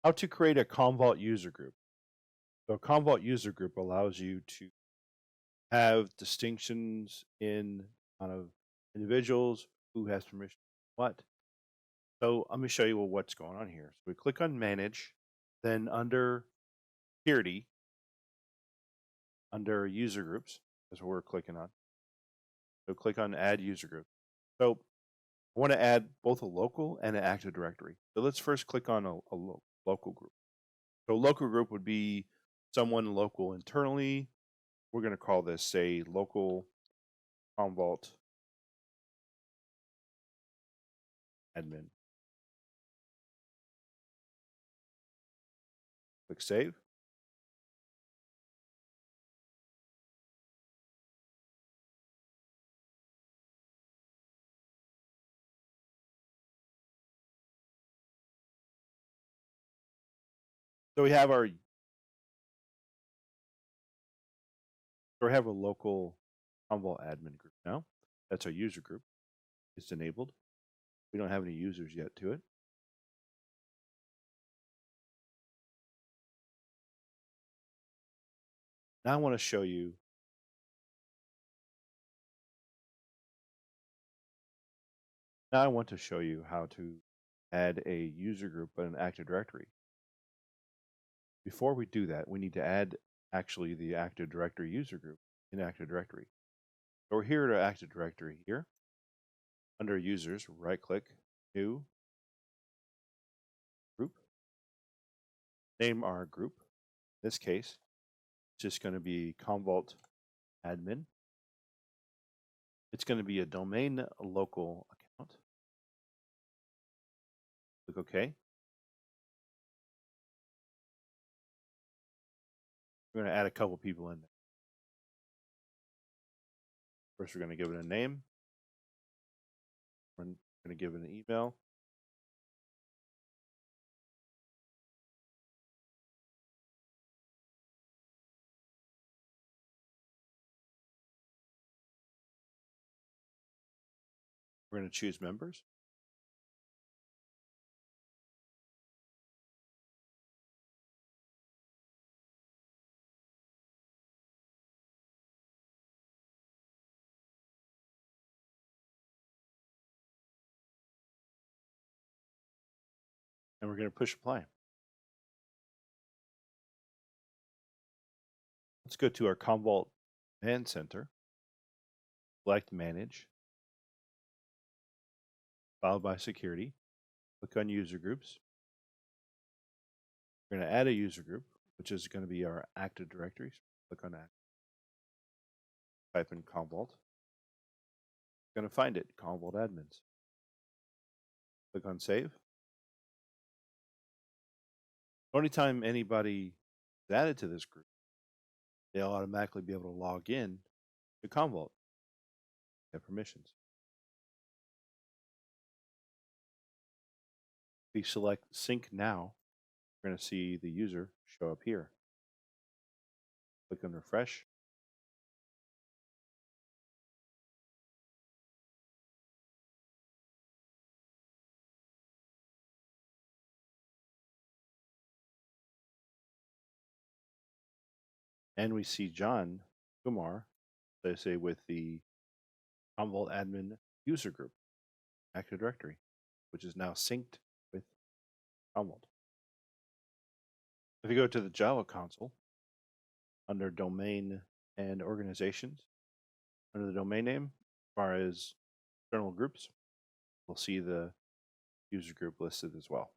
How to create a Commvault user group. So a Commvault user group allows you to have distinctions in kind of individuals who has permission what. So let me show you what's going on here. So we click on manage, then under security, under user groups, that's what we're clicking on. So click on add user group. So I want to add both a local and an Active Directory. So let's first click on a local group. So local group would be someone local internally. We're going to call this, say, local Commvault admin. Click save. So we have our a local Commvault admin group now. That's our user group. It's enabled. We don't have any users yet to it. Now I want to show you how to add a user group in an Active Directory. Before we do that, we need to add actually the Active Directory user group in Active Directory. So we're here to Active Directory here. Under users, right click, new group. Name our group. In this case, it's just going to be Commvault admin. It's going to be a domain local account. Click OK. We're going to add a couple people in there. First, we're going to give it a name. We're going to give it an email. We're going to choose members. And we're going to push apply. Let's go to our Commvault Command Center. Select Manage. Followed by Security. Click on User Groups. We're going to add a user group, which is going to be our Active Directory. Click on that. Type in Commvault. Going to find it, Commvault admins. Click on Save. Only time anybody is added to this group, they'll automatically be able to log in to Commvault. They have permissions. If we select Sync Now, we're going to see the user show up here. Click on Refresh. And we see John Kumar, they say, with the Commvault admin user group, Active Directory, which is now synced with Commvault. If you go to the Java console, under Domain and Organizations, under the domain name, as far as external groups, we'll see the user group listed as well.